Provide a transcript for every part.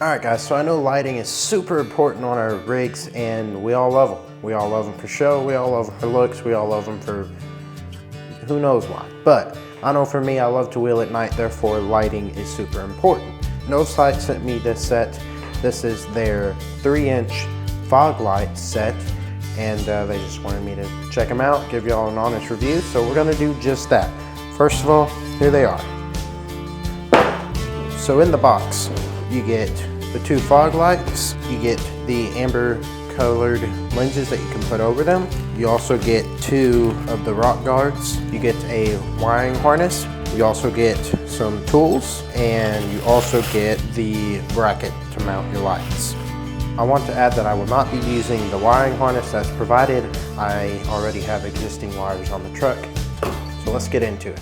Alright guys, so I know lighting is super important on our rigs and we all love them. We all love them for show, we all love them for looks, we all love them for who knows why. But I know for me, I love to wheel at night, therefore lighting is super important. Novsight sent me this set. This is their 3-inch fog light set, and they just wanted me to check them out, give y'all an honest review, so we're gonna do just that. First of all, here they are. So in the box, you get the 2 fog lights, you get the amber colored lenses that you can put over them. You also get 2 of the rock guards. You get a wiring harness. You also get some tools, and you also get the bracket to mount your lights. I want to add that I will not be using the wiring harness that's provided. I already have existing wires on the truck. So let's get into it.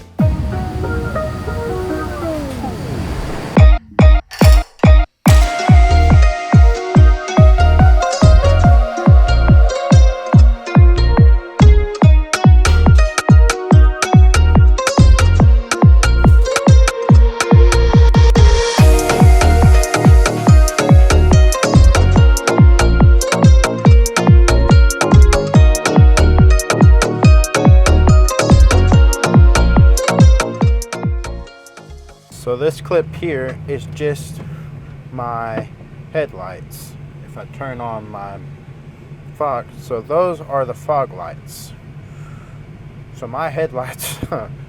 So this clip here is just my headlights. If I turn on my fog, so those are the fog lights. So my headlights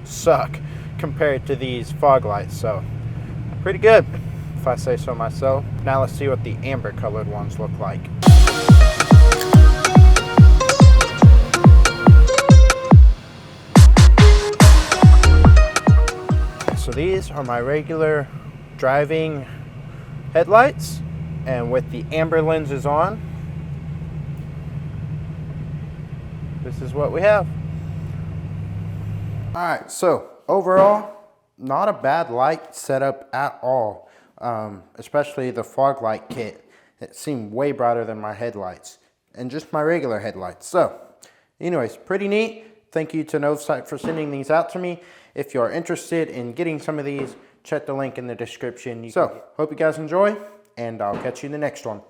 suck compared to these fog lights, so pretty good if I say so myself. Now let's see what the amber colored ones look like. So these are my regular driving headlights, and with the amber lenses on, this is what we have. All right, so overall, not a bad light setup at all, especially the fog light kit. It seemed way brighter than my headlights and just my regular headlights. So anyways, pretty neat. Thank you to Novsight for sending these out to me. If you're interested in getting some of these, check the link in the description. So, hope you guys enjoy, and I'll catch you in the next one.